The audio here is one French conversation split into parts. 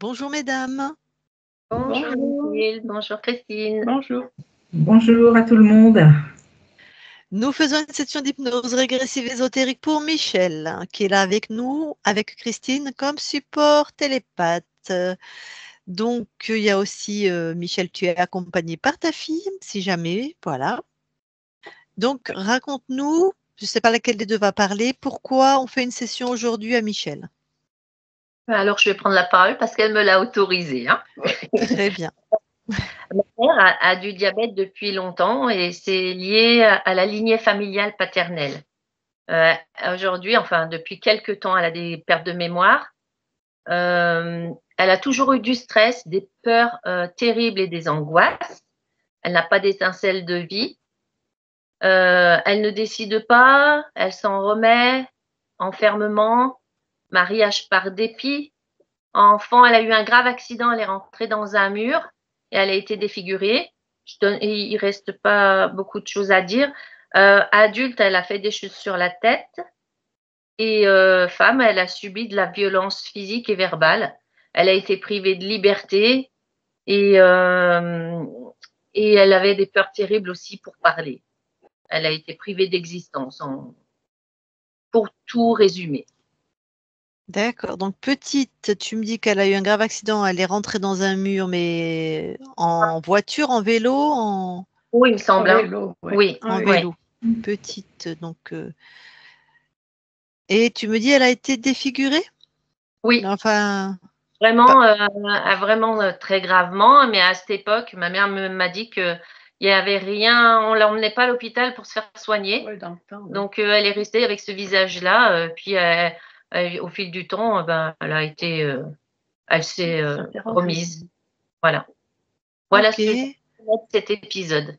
Bonjour mesdames. Bonjour Bonjour. Lucille, bonjour Christine. Bonjour. Bonjour à tout le monde. Nous faisons une session d'hypnose régressive ésotérique pour Michel, qui est là avec nous, avec Christine, comme support télépathe. Donc, il y a aussi, Michel, tu es accompagné par ta fille, si jamais, voilà. Donc, raconte-nous, je ne sais pas laquelle des deux va parler, pourquoi on fait une session aujourd'hui à Michel. Alors je vais prendre la parole parce qu'elle me l'a autorisé, hein. Très bien. Ma mère a du diabète depuis longtemps et c'est lié à la lignée familiale paternelle. Aujourd'hui, enfin depuis quelque temps, elle a des pertes de mémoire. Elle a toujours eu du stress, des peurs terribles et des angoisses. Elle n'a pas d'étincelle de vie. Elle ne décide pas, elle s'en remet, enfermement, mariage par dépit. Enfant, elle a eu un grave accident, elle est rentrée dans un mur et elle a été défigurée. Il ne reste pas beaucoup de choses à dire. Adulte, elle a fait des chutes sur la tête. Et femme, elle a subi de la violence physique et verbale. Elle a été privée de liberté et, euh, et elle avait des peurs terribles aussi pour parler. Elle a été privée d'existence, pour tout résumer. D'accord. Donc, petite, tu me dis qu'elle a eu un grave accident, elle est rentrée dans un mur, mais en voiture, en vélo, en Oui, il me semble. En vélo, ouais. Oui, en Oui. vélo. Petite, donc. Et tu me dis, elle a été défigurée? Oui. Enfin, Vraiment très gravement, mais à cette époque, ma mère m'a dit qu'il n'y avait rien, on ne l'emmenait pas à l'hôpital pour se faire soigner. Ouais, dans le temps, oui. Donc, elle est restée avec ce visage-là. Puis, au fil du temps, elle s'est remise. Voilà. Voilà ce que j'ai ok. de cet épisode.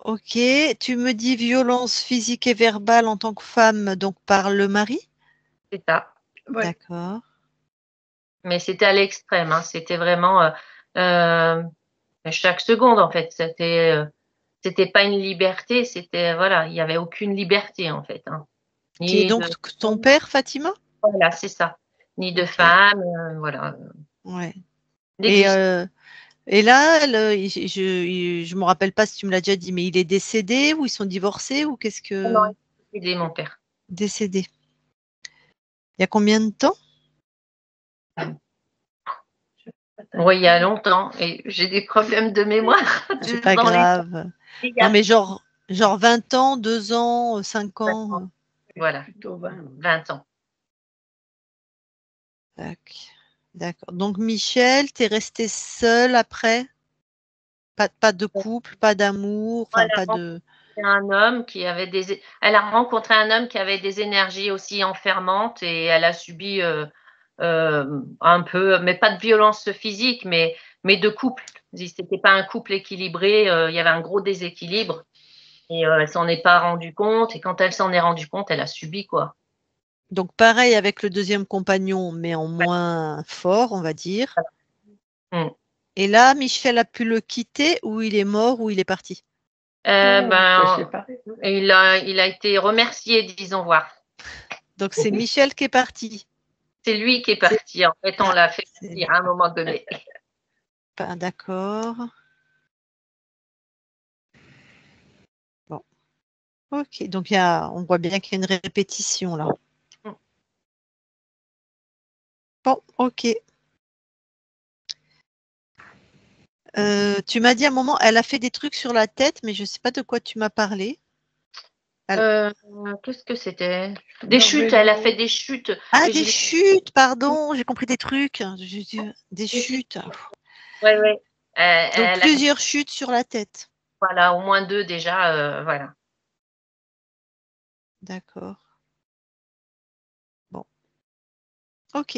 Ok. Tu me dis violence physique et verbale en tant que femme, donc par le mari? C'est ça. Ouais. D'accord. Mais c'était à l'extrême, hein. C'était vraiment chaque seconde, en fait. C'était pas une liberté, c'était, voilà, il n'y avait aucune liberté, en fait, hein. Qui est Ni donc de, ton père, Fatima? voilà, c'est ça. Ni de Ok. femme, voilà. Ouais. Et, D'exister. et là, je me rappelle pas si tu me l'as déjà dit, mais il est décédé ou ils sont divorcés ou qu'est-ce Non, que il est mon père. décédé? Il y a combien de temps? Oui, il y a longtemps. Et j'ai des problèmes de mémoire C'est pas dans les grave. il y Non, a mais genre 20 ans, 2 ans, 5 ans. voilà, Plutôt 20. 20 ans. Tac. D'accord. Donc Michel, tu es resté seul après? Pas de couple, pas d'amour, enfin Elle pas a de. rencontré un homme qui avait elle a rencontré un homme qui avait des énergies aussi enfermantes et elle a subi un peu, mais pas de violence physique, mais de couple. C'était pas un couple équilibré, il y avait un gros déséquilibre et elle s'en est pas rendue compte et quand elle s'en est rendue compte, elle a subi quoi. Donc pareil avec le deuxième compagnon, mais en moins fort, on va dire. Mm. Et là, Michel a pu le quitter ou il est mort ou il est parti? Il a été remercié, disons voir. Donc c'est Michel qui est parti. C'est lui qui est parti. En fait, on Ah, l'a fait c'est partir à un moment donné. pas d'accord. Bon, ok. Donc on voit bien qu'il y a une répétition là. Bon, ok. Tu m'as dit à un moment, elle a fait des trucs sur la tête, mais je ne sais pas de quoi tu m'as parlé. Qu'est-ce que c'était? Des chutes, elle a fait des chutes. Ah, Et des chutes, pardon, j'ai compris des trucs. Des chutes. ouais, ouais. Donc Elle a, plusieurs chutes sur la tête. voilà, au moins 2 déjà, voilà. D'accord. Bon, ok.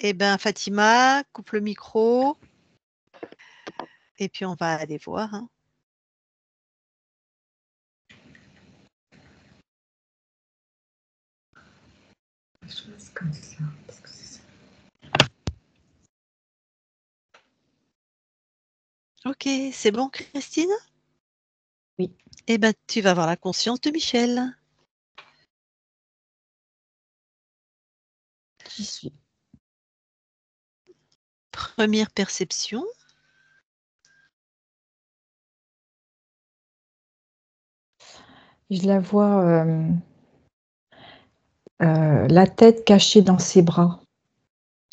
Eh bien, Fatima, coupe le micro. Et puis on va aller voir, hein. Comme ça, parce que c'est ça. Ok, c'est bon, Christine? Oui. Eh bien, tu vas avoir la conscience de Michel. J'y suis. première perception? Je la vois, la tête cachée dans ses bras.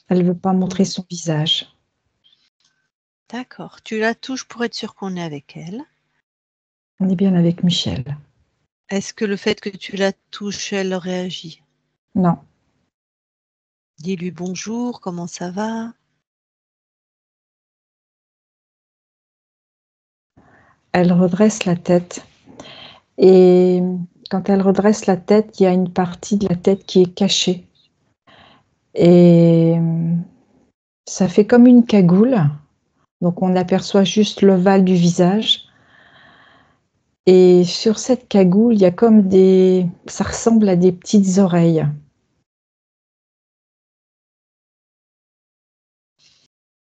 Elle ne veut pas montrer Mmh. son visage. D'accord. Tu la touches pour être sûr qu'on est avec elle. On est bien avec Michel. Est-ce que le fait que tu la touches, elle réagit? Non, Dis-lui bonjour, comment ça va? elle redresse la tête et quand elle redresse la tête, il y a une partie de la tête qui est cachée et ça fait comme une cagoule, donc on aperçoit juste l'ovale du visage et sur cette cagoule, il y a comme ça ressemble à des petites oreilles.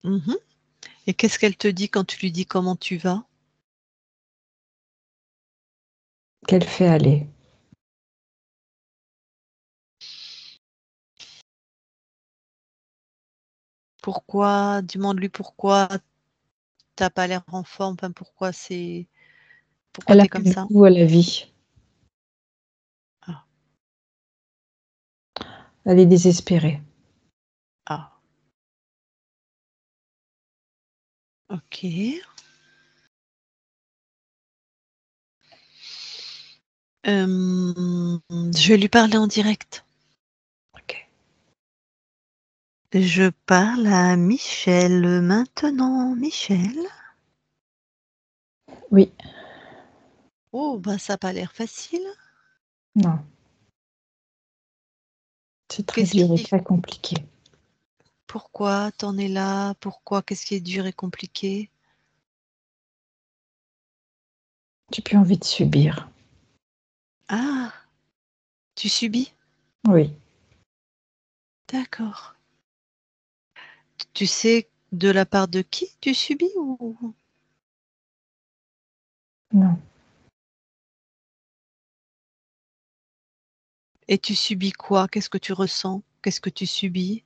Mmh. Et qu'est-ce qu'elle te dit quand tu lui dis comment tu vas? Qu'elle fait aller. Pourquoi? Demande-lui pourquoi t'as pas l'air en forme, enfin pourquoi Elle tu a es plus comme de ça? goût à la vie. Ah, Elle est désespérée. ah, OK. Je vais lui parler en direct. OK. Je parle à Michel maintenant. Michel? Oui, Oh, bah, ça a pas l'air facile. non, c'est très Qu'est-ce dur et qui très compliqué. Pourquoi t'en es là? Pourquoi? Qu'est-ce qui est dur et compliqué? J'ai plus envie de subir. Ah! Tu subis? Oui, D'accord. Tu sais de la part de qui tu subis ou non, et tu subis quoi? Qu'est-ce que tu ressens? Qu'est-ce que tu subis?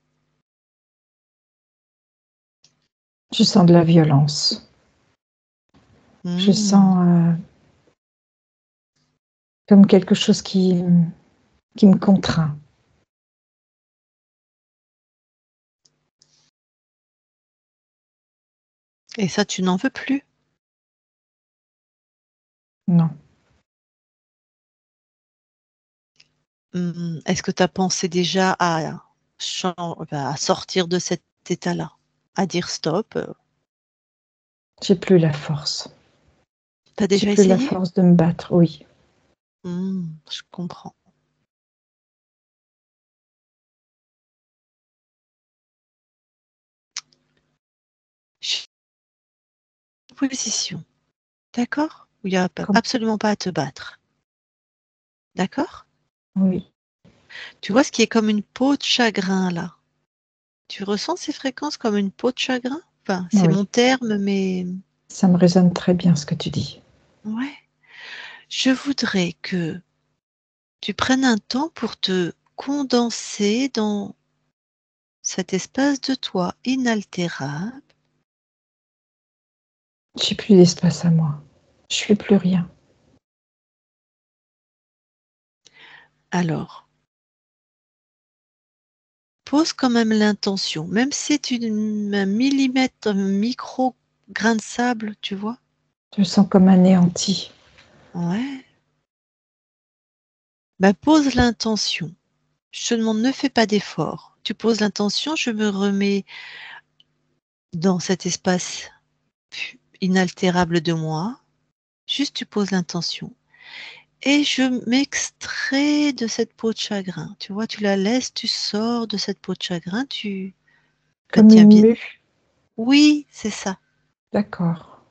je sens de la violence. Je Mmh. sens, comme quelque chose qui me contraint. Et ça, tu n'en veux plus? Non, Est-ce que tu as pensé déjà à sortir de cet état-là? À dire stop? j'ai plus la force. Tu as J'ai déjà plus la essayé? force de me battre, oui. Je comprends. J'ai une proposition, d'accord? Où il y a Comme absolument pas à te battre, d'accord? oui, Tu vois ce qui est comme une peau de chagrin là? Tu ressens ces fréquences comme une peau de chagrin? Enfin, c'est oui, mon terme, mais ça me résonne très bien ce que tu dis. ouais. Je voudrais que tu prennes un temps pour te condenser dans cet espace de toi inaltérable. J'ai plus d'espace à moi. Je fais plus rien. Alors, pose quand même l'intention, même si c'est un millimètre, un micro grain de sable, tu vois? Je me sens comme anéantie. Ouais. Bah, pose l'intention. Je te demande, ne fais pas d'effort. Tu poses l'intention, je me remets dans cet espace inaltérable de moi. Juste, tu poses l'intention. Et je m'extrais de cette peau de chagrin. Tu vois, tu la laisses, tu sors de cette peau de chagrin, tu bah, Comme tiens une bien. mue. Oui, c'est ça. D'accord.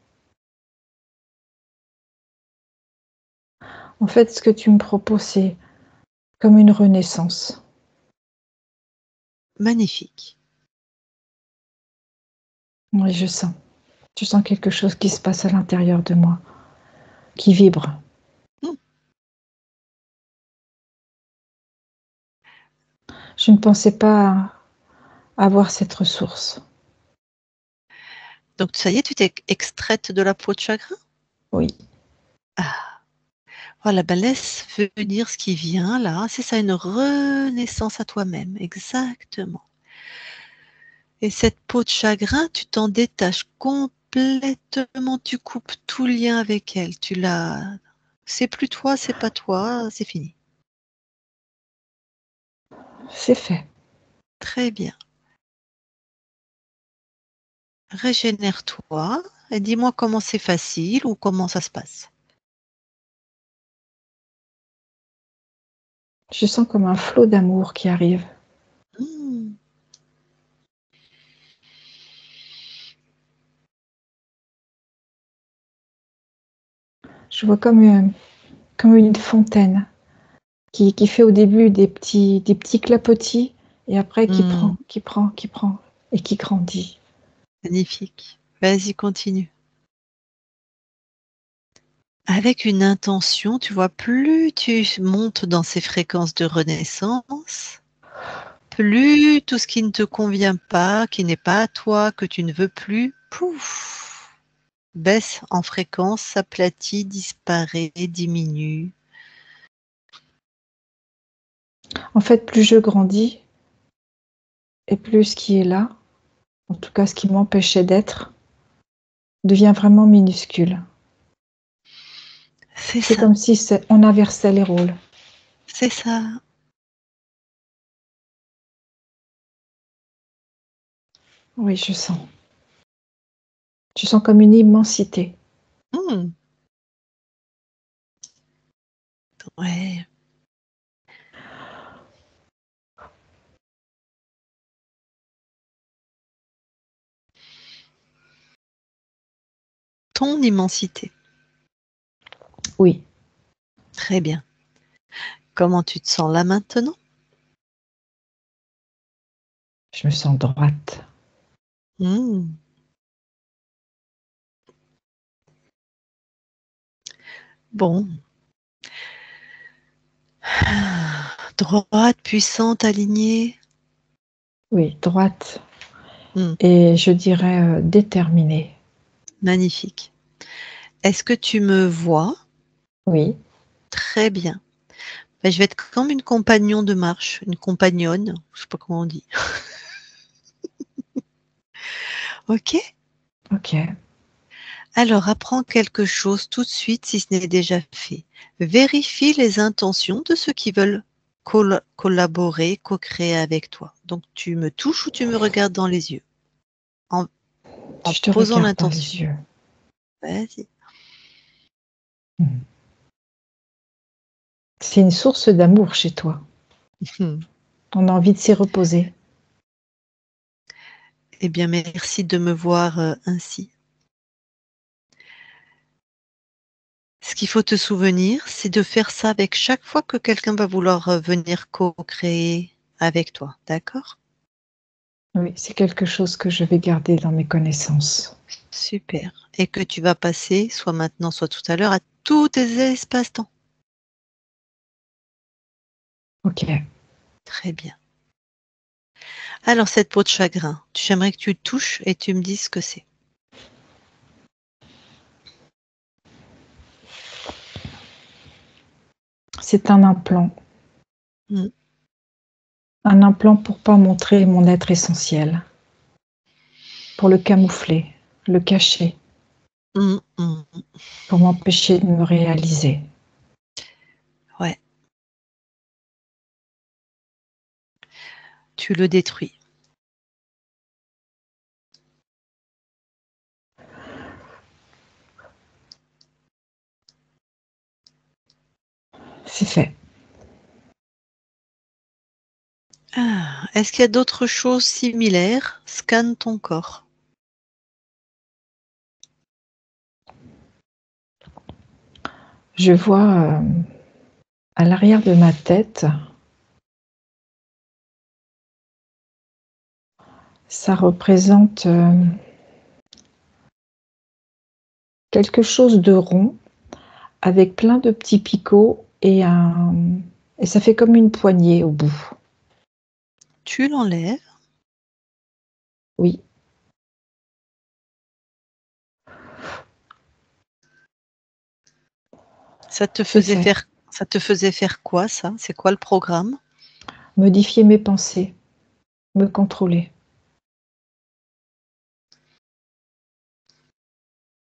En fait, ce que tu me proposes, c'est comme une renaissance. Magnifique. Oui, je sens. Je sens quelque chose qui se passe à l'intérieur de moi, qui vibre. Mmh. Je ne pensais pas avoir cette ressource. Donc ça y est, tu t'es extraite de la peau de chagrin? Oui. Ah, voilà, ben laisse venir ce qui vient là. C'est ça, une renaissance à toi-même, exactement. Et cette peau de chagrin, tu t'en détaches complètement, tu coupes tout lien avec elle. C'est plus toi, c'est pas toi, c'est fini. C'est fait. Très bien. Régénère-toi et dis-moi comment c'est facile ou comment ça se passe. Je sens comme un flot d'amour qui arrive. Mmh. Je vois comme une fontaine qui fait au début des petits clapotis et après qui Mmh. prend et qui grandit. Magnifique. Vas-y, continue. Avec une intention, tu vois, plus tu montes dans ces fréquences de renaissance, plus tout ce qui ne te convient pas, qui n'est pas à toi, que tu ne veux plus, pouf, baisse en fréquence, s'aplatit, disparaît, diminue. En fait, plus je grandis et plus ce qui est là, en tout cas ce qui m'empêchait d'être, devient vraiment minuscule. C'est C'est ça, comme si on inversait les rôles. c'est ça. Oui, je sens. Je sens comme une immensité. Mmh. Ouais. Ton immensité. Oui, Très bien. Comment tu te sens là maintenant? je me sens droite. Mmh. Bon. Droite, puissante, alignée. Oui, droite Mmh. et je dirais déterminée. Magnifique. Est-ce que tu me vois? Oui, Très bien. Bah, je vais être comme une compagnon de marche, une compagnonne, je sais pas comment on dit. OK? ok. Alors apprends quelque chose tout de suite si ce n'est déjà fait. Vérifie les intentions de ceux qui veulent collaborer, co-créer avec toi. Donc tu me touches ou tu me regardes dans les yeux en, en Je te posant regarde dans l'intention. les yeux. Vas-y. Mhm. C'est une source d'amour chez toi. On a envie de s'y reposer. Eh bien, merci de me voir ainsi. Ce qu'il faut te souvenir, c'est de faire ça avec chaque fois que quelqu'un va vouloir venir co-créer avec toi, d'accord? Oui, c'est quelque chose que je vais garder dans mes connaissances. Super. Et que tu vas passer, soit maintenant, soit tout à l'heure, à tous tes espaces-temps. Ok. Très bien. Alors, cette peau de chagrin, j'aimerais que tu le touches et tu me dises ce que c'est. C'est un implant. Mmh. Un implant pour pas montrer mon être essentiel. Pour le camoufler, le cacher, Mmh, mmh. pour m'empêcher de me réaliser. Ouais, tu le détruis. C'est fait. Ah, est-ce qu'il y a d'autres choses similaires? Scanne ton corps. Je vois à l'arrière de ma tête, ça représente quelque chose de rond avec plein de petits picots et ça fait comme une poignée au bout. Tu l'enlèves. Oui, Ça te C'est faisait fait. faire quoi, ça? C'est quoi le programme? Modifier mes pensées, me contrôler.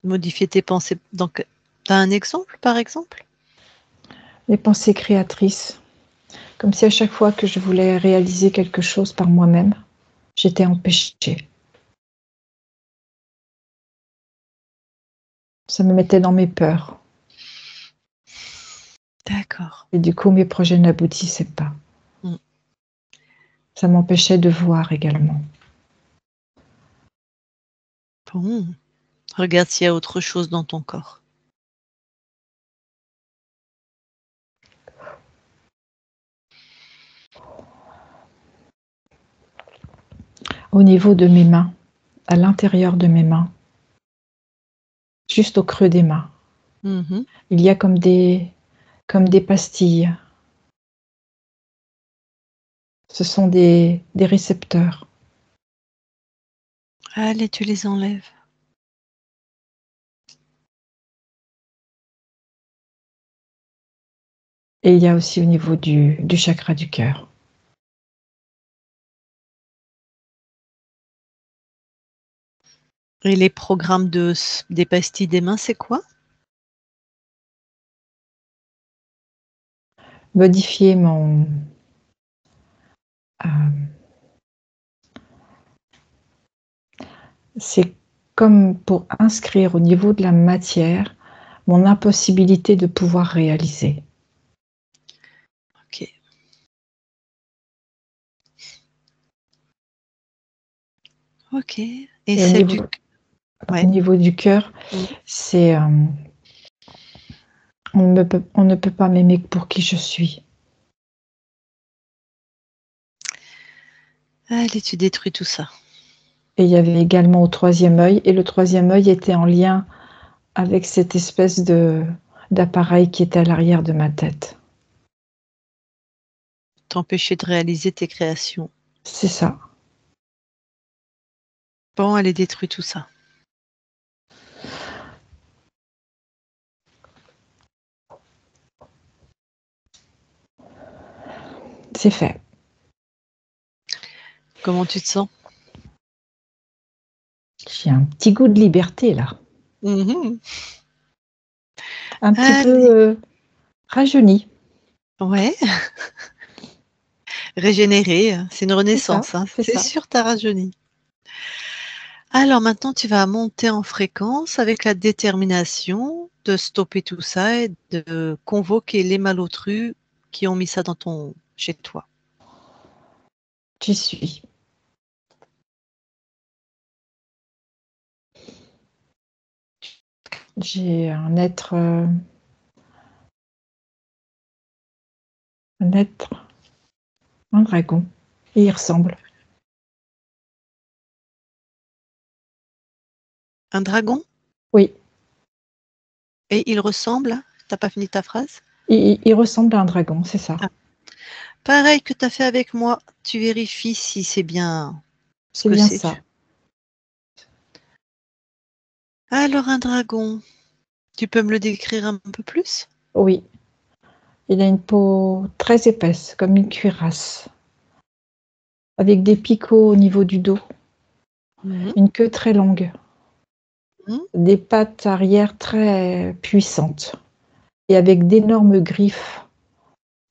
Modifier tes pensées. Donc, tu as un exemple, par exemple? Les pensées créatrices. Comme si à chaque fois que je voulais réaliser quelque chose par moi-même, j'étais empêchée. Ça me mettait dans mes peurs. D'accord. Et du coup, mes projets n'aboutissaient pas. Mm. Ça m'empêchait de voir également. Bon. Regarde s'il y a autre chose dans ton corps. Au niveau de mes mains, à l'intérieur de mes mains, juste au creux des mains, Mhm. il y a comme des pastilles. Ce sont des récepteurs. Allez, tu les enlèves. Et il y a aussi au niveau du chakra du cœur. Et les programmes des pastilles des mains, c'est quoi? Modifier mon... c'est comme pour inscrire au niveau de la matière mon impossibilité de pouvoir réaliser. Ok. Ok. Et Et celle du... au Ouais. niveau du cœur, Mm. c'est on ne peut pas m'aimer pour qui je suis. Allez, tu détruis tout ça. Et il y avait également au troisième œil, et le troisième œil était en lien avec cette espèce d'appareil qui était à l'arrière de ma tête. T'empêcher de réaliser tes créations. C'est ça. Bon, allez, détruis tout ça. C'est fait. Comment tu te sens? J'ai un petit goût de liberté là. Mhm. Un petit Allez. peu rajeuni. Ouais. Régénérer, c'est une C'est ça, renaissance, hein. c'est C'est ça. sûr, t'as rajeuni. Alors maintenant, tu vas monter en fréquence avec la détermination de stopper tout ça et de convoquer les malotrus qui ont mis ça chez toi. J'y suis. J'ai un être, un dragon. Et il ressemble. Un dragon? Oui, Et il ressemble? T'as pas fini ta phrase? il ressemble à un dragon, c'est ça. Ah. Pareil que tu as fait avec moi, tu vérifies si c'est bien ce C'est que bien c'est. ça. Alors un dragon, tu peux me le décrire un peu plus? Oui. Il a une peau très épaisse, comme une cuirasse, avec des picots au niveau du dos, Mhm. une queue très longue, Mhm. des pattes arrière très puissantes et avec d'énormes griffes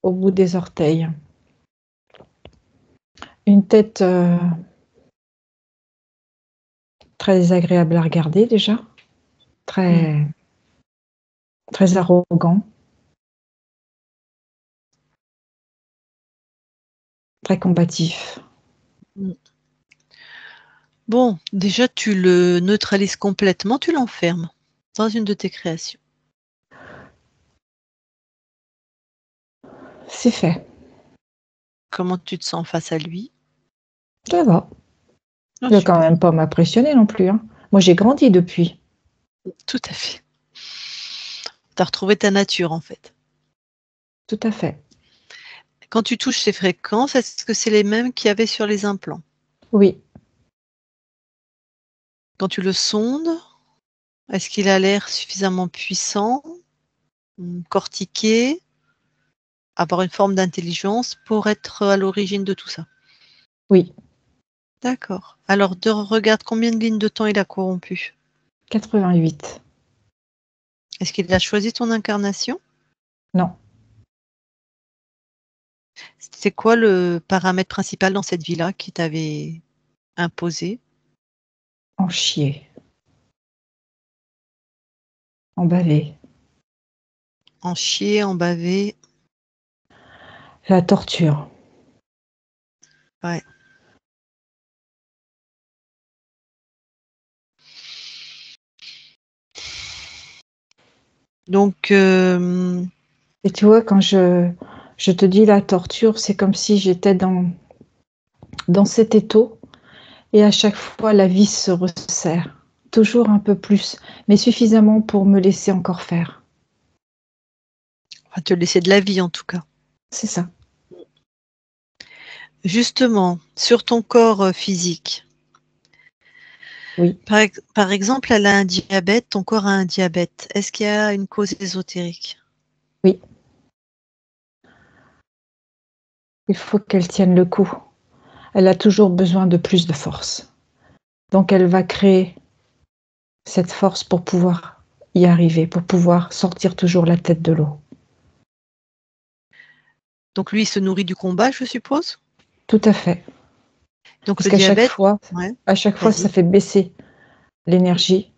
au bout des orteils. Une tête très agréable à regarder déjà, très, très arrogant, très combatif. Mhm. Bon, déjà tu le neutralises complètement, tu l'enfermes dans une de tes créations. C'est fait. Comment tu te sens face à lui? Ça va. Oh, Il va quand super, même pas m'impressionner non plus, hein. Moi, j'ai grandi depuis. tout à fait. Tu as retrouvé ta nature en fait. Tout à fait. Quand tu touches ces fréquences, est-ce que c'est les mêmes qu'il y avait sur les implants? Oui, Quand tu le sondes, est-ce qu'il a l'air suffisamment puissant? cortiquer, avoir une forme d'intelligence pour être à l'origine de tout ça. Oui, D'accord. Alors, regarde combien de lignes de temps il a corrompu. 88. Est-ce qu'il a choisi ton incarnation? Non, C'est quoi le paramètre principal dans cette vie-là qui t'avait imposé? en chier, en baver, En chier, en baver. la torture. Ouais. Donc, Et tu vois, quand je te dis la torture, c'est comme si j'étais dans cet étau et à chaque fois la vis se resserre, toujours un peu plus, mais suffisamment pour me laisser encore faire. on va te laisser de la vie en tout cas. C'est ça. Justement, sur ton corps physique, Oui. par exemple, elle a un diabète, ton corps a un diabète. Est-ce qu'il y a une cause ésotérique? Oui. Il faut qu'elle tienne le coup. Elle a toujours besoin de plus de force. Donc elle va créer cette force pour pouvoir y arriver, pour pouvoir sortir toujours la tête de l'eau. Donc lui, il se nourrit du combat, je suppose? Tout à fait. Donc Parce le qu'à diabète, chaque fois, ça vas-y. fait baisser l'énergie.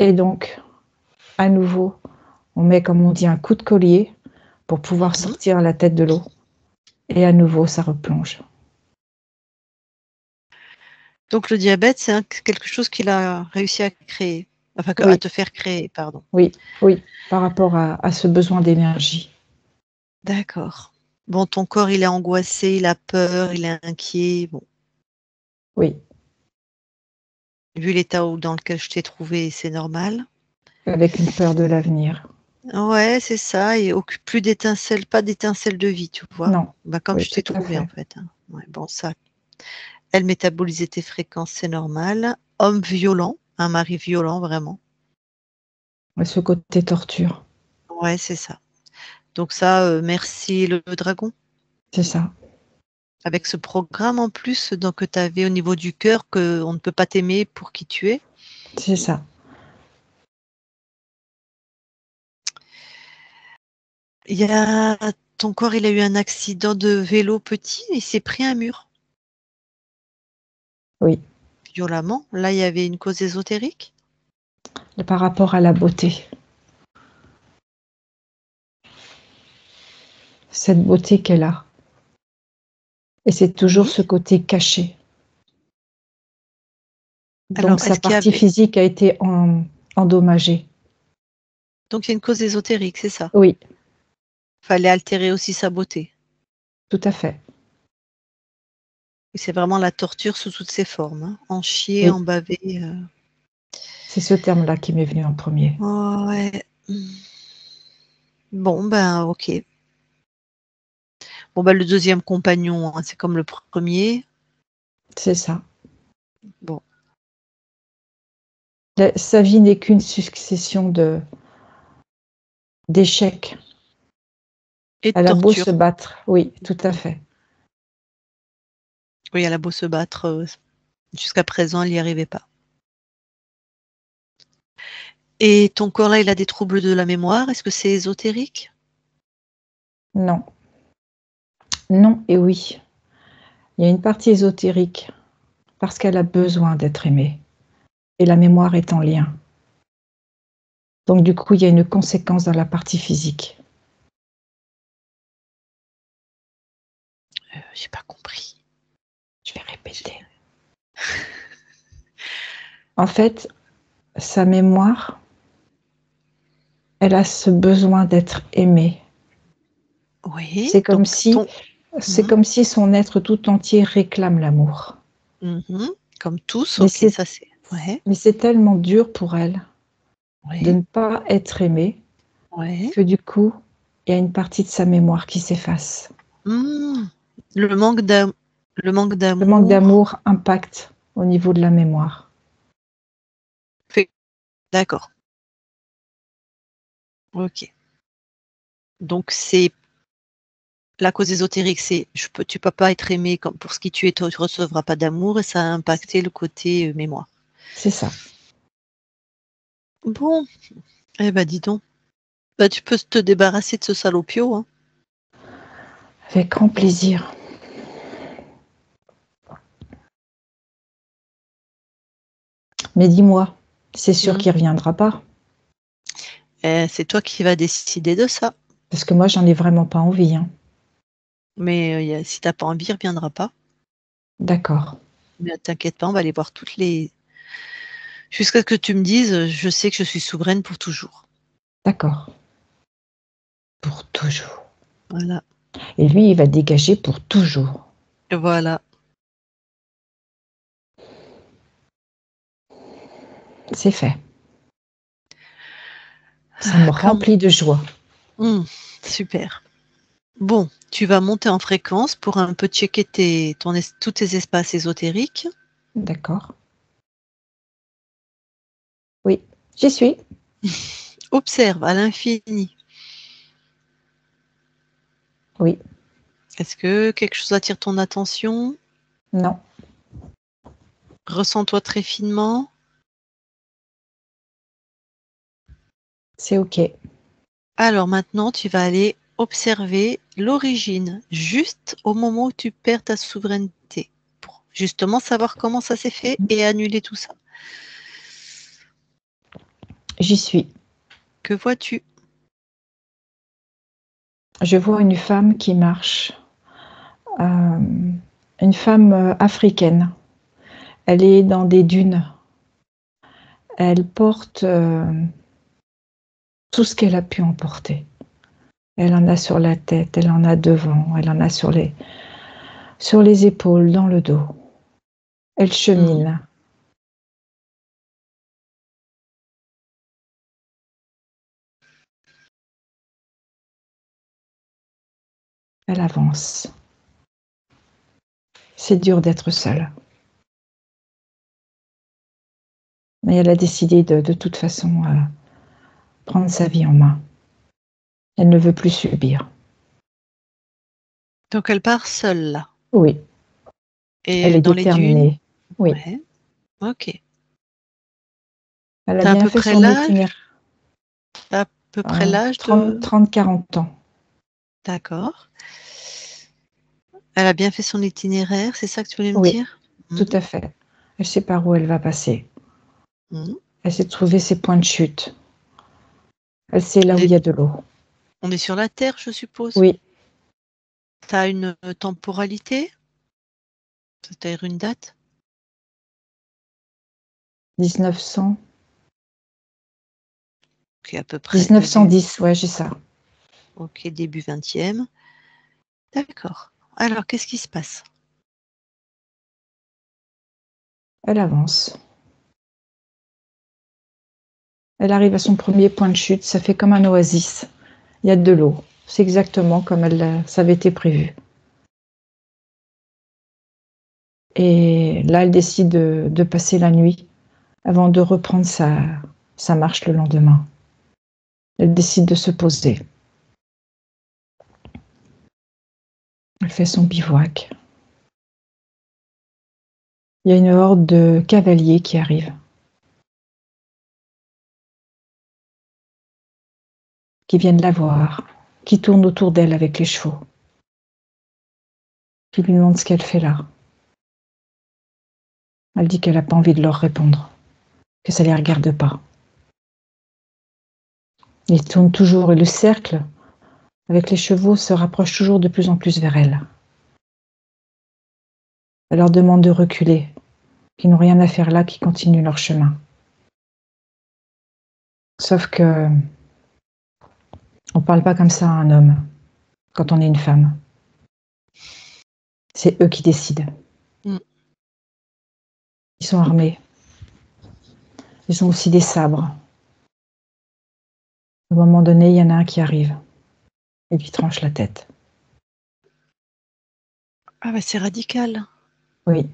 Et donc, à nouveau, on met, comme on dit, un coup de collier pour pouvoir sortir la tête de l'eau. Et à nouveau, ça replonge. Donc le diabète, c'est quelque chose qu'il a réussi à créer, enfin à Oui, te faire créer, pardon. oui, oui, par rapport à ce besoin d'énergie. D'accord. Bon, ton corps, il est angoissé, il a peur, il est inquiet. Bon, Oui, vu l'état dans lequel je t'ai trouvé, c'est normal. avec une peur de l'avenir. Ouais, c'est ça, et plus d'étincelles, pas d'étincelles de vie, tu vois. Non, Bah, comme oui, je t'ai tout à trouvé en fait. fait, hein. Ouais, bon, ça, elle métabolisait tes fréquences, c'est normal. Homme violent, un mari violent, vraiment. Et ce côté torture, Ouais, c'est ça. Donc ça, merci le dragon. c'est ça. Avec ce programme en plus donc, que tu avais au niveau du cœur, qu'on ne peut pas t'aimer pour qui tu es. C'est ça. Il y a ton corps, il a eu un accident de vélo petit, il s'est pris un mur Oui. violemment. Là, il y avait une cause ésotérique? Par rapport à la beauté. Cette beauté qu'elle a. Et c'est toujours Oui. ce côté caché. Alors, Donc sa est-ce qu'il y partie avait physique a été endommagée. donc il y a une cause ésotérique, c'est ça? Oui, Fallait altérer aussi sa beauté. tout à fait. Et c'est vraiment la torture sous toutes ses formes, hein. En chier, Oui, en baver, c'est ce terme-là qui m'est venu en premier. ouais. Bon, ben, OK. Bon, ben, le deuxième compagnon, hein, c'est comme le premier. C'est ça. Bon. Sa vie n'est qu'une succession d'échecs. Et de Elle a beau torture. se battre, oui, tout à fait. Oui, elle a beau se battre, jusqu'à présent, elle n'y arrivait pas. Et ton corps là, il a des troubles de la mémoire, est-ce que c'est ésotérique? Non, non et oui. Il y a une partie ésotérique parce qu'elle a besoin d'être aimée. Et la mémoire est en lien. Donc du coup, il y a une conséquence dans la partie physique. J'ai pas compris. Je vais répéter. En fait, sa mémoire, elle a ce besoin d'être aimée. Oui, C'est comme donc si, c'est comme si son être tout entier réclame l'amour. comme tous, Mais OK, c'est, ça c'est ouais, mais c'est tellement dur pour elle de ouais, ne pas être aimée ouais. que du coup, il y a une partie de sa mémoire qui s'efface. Mmh. Le manque d'am le manque Le manque d'amour d'amour impacte au niveau de la mémoire. fait d'accord. Ok. Donc, c'est la cause ésotérique, c'est tu peux pas être aimé comme pour ce qui tu es, tu recevras pas d'amour et ça a impacté le côté mémoire. C'est ça. Bon, eh ben dis donc. Bah, tu peux te débarrasser de ce salopio, hein. Avec grand plaisir. Mais dis-moi, c'est sûr qu'il ne reviendra pas? C'est toi qui vas décider de ça. Parce que moi, j'en ai vraiment pas envie. Hein. Mais si t'as pas envie, il reviendra pas. D'accord. Mais t'inquiète pas, on va aller voir toutes les... Jusqu'à ce que tu me dises, je sais que je suis souveraine pour toujours. D'accord. Pour toujours. Voilà. Et lui, il va dégager pour toujours. Voilà. C'est fait. Ça me remplit de joie. Super. Bon, tu vas monter en fréquence pour un peu checker tous tes espaces ésotériques. D'accord. Oui, j'y suis. Observe à l'infini. Oui. Est-ce que quelque chose attire ton attention? Non. Ressens-toi très finement. C'est OK. Alors maintenant, tu vas aller observer l'origine, juste au moment où tu perds ta souveraineté, pour justement savoir comment ça s'est fait et annuler tout ça. J'y suis. Que vois-tu? Je vois une femme qui marche. Une femme africaine. Elle est dans des dunes. Elle porte tout ce qu'elle a pu emporter. Elle en a sur la tête, elle en a devant, elle en a sur les épaules, dans le dos. Elle chemine. Elle avance. C'est dur d'être seule. Mais elle a décidé de toute façon prendre sa vie en main. Elle ne veut plus subir. Donc elle part seule là. Oui. Et Elle est dans les dunes? déterminée. Oui. Ouais. Ok. Elle a T'as à bien peu fait près son l'âge? itinéraire. T'as à peu près l'âge de... 30-40 ans. D'accord. Elle a bien fait son itinéraire, c'est ça que tu voulais me Oui, dire? tout à fait. Elle sait par où elle va passer. Elle sait trouver ses points de chute. Elle sait là où il y a de l'eau. On est sur la Terre, je suppose? Oui. T'as une temporalité? C'est-à-dire une date? 1900. Ok, à peu près. 1910, ouais, j'ai ça. Ok, début 20e. D'accord. Alors, qu'est-ce qui se passe? Elle avance. Elle arrive à son premier point de chute. Ça fait comme un oasis. Il y a de l'eau. C'est exactement comme ça avait été prévu. Et là, elle décide de passer la nuit avant de reprendre sa marche le lendemain. Elle décide de se poser. Elle fait son bivouac. Il y a une horde de cavaliers qui arrivent. Qui viennent la voir, qui tournent autour d'elle avec les chevaux, qui lui demandent ce qu'elle fait là. Elle dit qu'elle n'a pas envie de leur répondre, que ça ne les regarde pas. Ils tournent toujours et le cercle avec les chevaux se rapproche toujours de plus en plus vers elle. Elle leur demande de reculer, qu'ils n'ont rien à faire là, qu'ils continuent leur chemin. Sauf que on ne parle pas comme ça à un homme quand on est une femme. C'est eux qui décident. Ils sont armés. Ils ont aussi des sabres. À un moment donné, il y en a un qui arrive et lui tranche la tête. Ah bah c'est radical. Oui,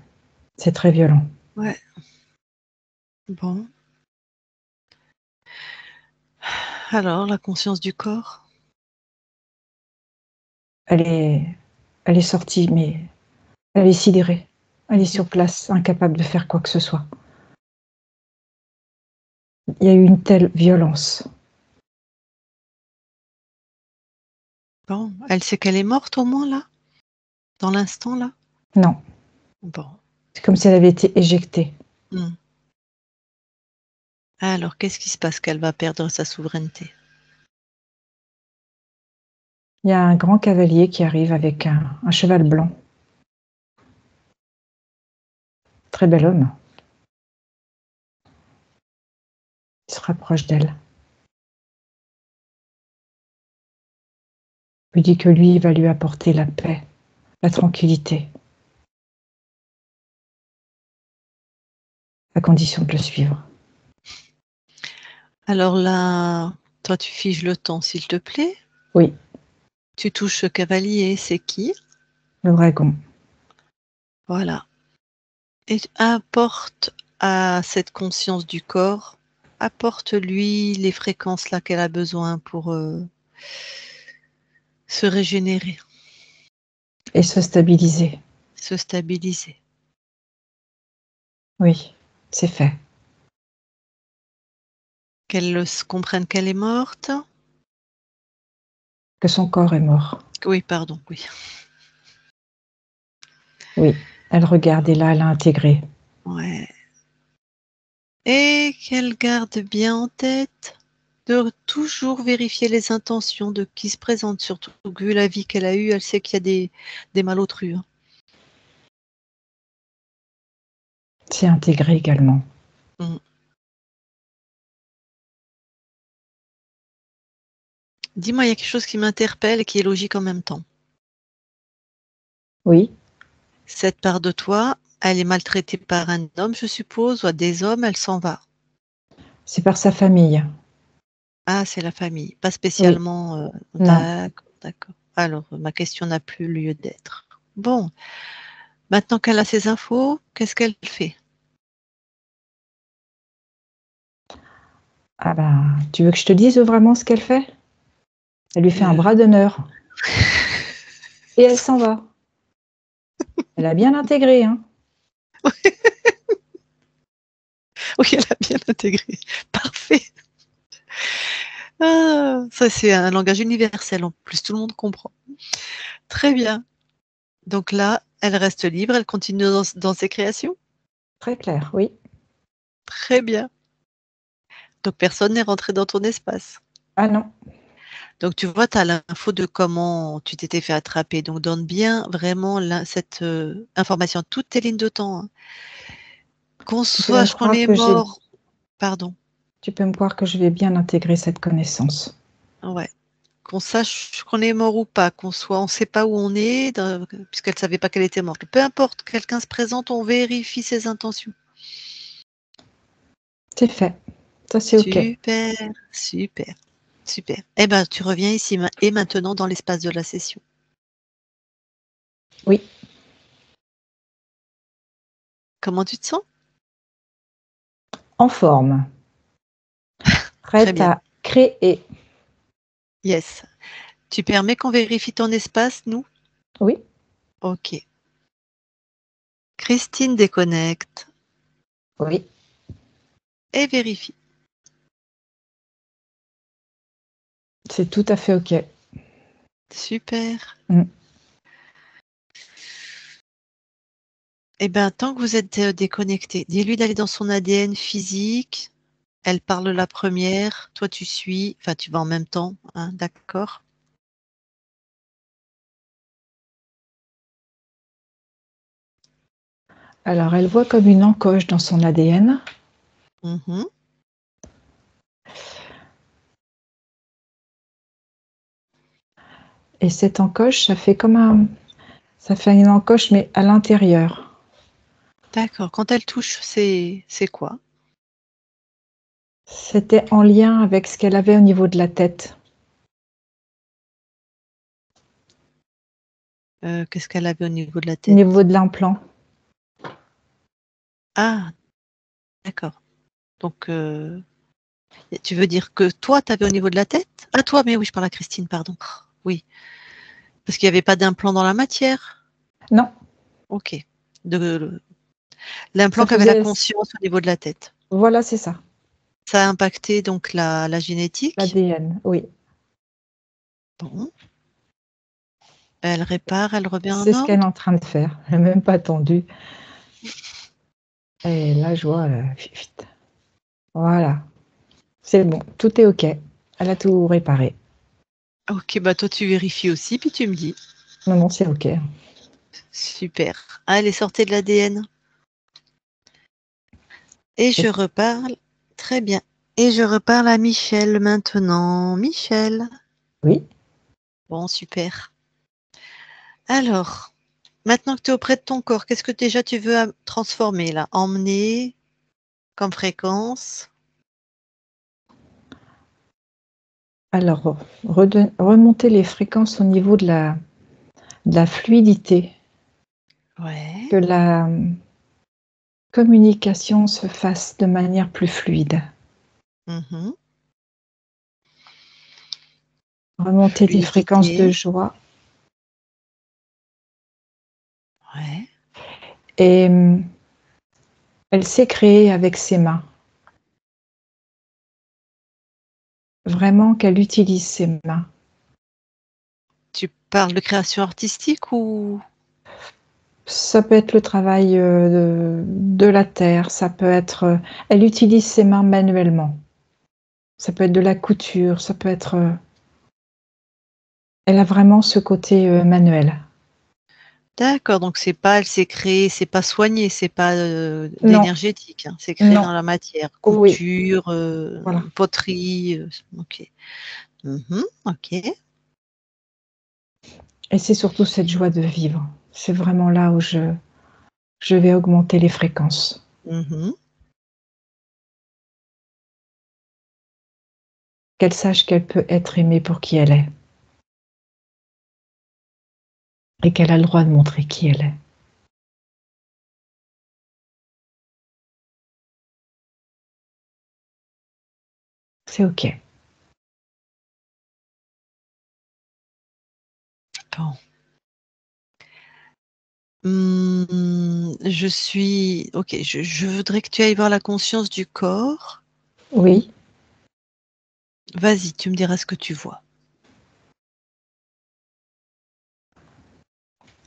c'est très violent. Ouais. Bon. Alors, la conscience du corps? Elle est sortie, mais elle est sidérée. Elle est sur place, incapable de faire quoi que ce soit. Il y a eu une telle violence. Bon, elle sait qu'elle est morte au moins là? Dans l'instant là? Non, Bon. c'est comme si elle avait été éjectée. Mmh. Alors, qu'est-ce qui se passe qu'elle va perdre sa souveraineté? Il y a un grand cavalier qui arrive avec un cheval blanc. Très bel homme. Il se rapproche d'elle. Lui dit que lui va lui apporter la paix, la tranquillité, à condition de le suivre. Alors là, toi tu figes le temps s'il te plaît. Oui, Tu touches ce cavalier, c'est qui? le dragon. Voilà. Et apporte à cette conscience du corps, apporte-lui les fréquences là qu'elle a besoin pour, se régénérer, Et se stabiliser. se stabiliser. Oui, c'est fait. Qu'elle comprenne qu'elle est morte. Que son corps est mort. Oui, pardon, oui. Oui, elle regarde et là, elle a intégré. Ouais. Et qu'elle garde bien en tête de toujours vérifier les intentions de qui se présente, surtout vu la vie qu'elle a eue, elle sait qu'il y a des malotrus, hein. C'est intégré également. Mmh. Dis-moi, il y a quelque chose qui m'interpelle et qui est logique en même temps. Oui, Cette part de toi, elle est maltraitée par un homme, je suppose, ou à des hommes, elle s'en va. c'est par sa famille. Ah, c'est la famille, pas Oui, spécialement, non. d'accord, d'accord. Alors, ma question n'a plus lieu d'être. Bon, maintenant qu'elle a ces infos, qu'est-ce qu'elle fait? Ah ben, tu veux que je te dise vraiment ce qu'elle fait? Elle lui fait un bras d'honneur. Et elle s'en va. Elle a bien intégré, hein. Oui, elle a bien intégré. Parfait. Ah, ça c'est un langage universel en plus, tout le monde comprend. Très bien. Donc là, elle reste libre, elle continue dans ses créations? Très clair, oui. Très bien. Donc personne n'est rentré dans ton espace. Ah non, Donc tu vois, tu as l'info de comment tu t'étais fait attraper. Donc donne bien vraiment cette, information, toutes tes lignes de temps, hein. Qu'on tu peux me sache qu'on croire est que j'ai mort, pardon, tu peux me croire que je vais bien intégrer cette connaissance. ouais. Qu'on sache qu'on est mort ou pas, on sait pas où on est, puisqu'elle savait pas qu'elle était morte. Peu importe, quelqu'un se présente, on vérifie ses intentions. C'est fait. Ça, c'est OK. Super, super, super. Eh ben, tu reviens ici et maintenant dans l'espace de la session. Oui, Comment tu te sens? en forme, Très prête bien. à créer. Yes. Tu permets qu'on vérifie ton espace, nous? Oui, OK. Christine déconnecte oui, et vérifie. c'est tout à fait OK. Super. Mmh. Eh ben, tant que vous êtes, déconnectés, dis-lui d'aller dans son ADN physique. Elle parle la première, toi tu suis, enfin tu vas en même temps, hein, d'accord? Alors, elle voit comme une encoche dans son ADN Mmh. et cette encoche, ça fait une encoche, mais à l'intérieur. D'accord. Quand elle touche, c'est quoi? C'était en lien avec ce qu'elle avait au niveau de la tête. Qu'est-ce qu'elle avait au niveau de la Au tête? niveau de l'implant. Ah, d'accord. Donc, Et tu veux dire que toi, tu avais au niveau de la tête? Ah, toi, mais oui, je parle à Christine, pardon. Oui, parce qu'il n'y avait pas d'implant dans la matière. Non, Ok. L'implant ça qui avait la faisait. conscience au niveau de la tête. Voilà, c'est ça. Ça a impacté donc la génétique. L'ADN, oui. Bon, elle répare, elle revient en C'est ce qu'elle est ordre. en train de faire. Elle n'a même pas attendu. Et là, je vois, vite. Voilà. C'est bon. Tout est OK. Elle a tout réparé. Ok, bah toi tu vérifies aussi, puis tu me dis. Non, non, c'est OK. Super. Ah, elle est sortie de l'ADN. Et je reparle. Très bien. Et je reparle à Michel maintenant. Michel. Oui. Bon, super. Alors, maintenant que tu es auprès de ton corps, qu'est-ce que déjà tu veux transformer là? Emmener comme fréquence? Alors, remonter les fréquences au niveau de la fluidité, Ouais. que la communication se fasse de manière plus fluide. Mhm. Remonter les fréquences de Fluidité. joie. Ouais. Et elle s'est créée avec ses mains. Vraiment qu'elle utilise ses mains. Tu parles de création artistique ou? Ça peut être le travail de la terre, ça peut être. Elle utilise ses mains manuellement. Ça peut être de la couture, ça peut être. Elle a vraiment ce côté manuel. D'accord, donc c'est pas, elle s'est créée, c'est pas soigné, c'est pas Non, d'énergétique, hein, c'est créé non, dans la matière, oui, couture, voilà. poterie, ok. Mhm, ok. Et c'est surtout cette joie de vivre. C'est vraiment là où je vais augmenter les fréquences. Mhm. Qu'elle sache qu'elle peut être aimée pour qui elle est. Et qu'elle a le droit de montrer qui elle est. C'est OK. Bon. Je suis, ok, je voudrais que tu ailles voir la conscience du corps. Oui, Vas-y, tu me diras ce que tu vois.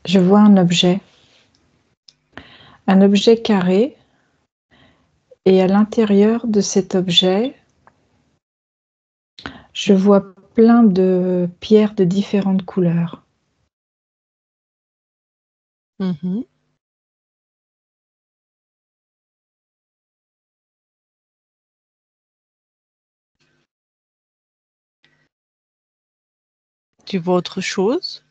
je vois un objet carré, et à l'intérieur de cet objet, je vois plein de pierres de différentes couleurs. Mhm. Tu vois autre chose?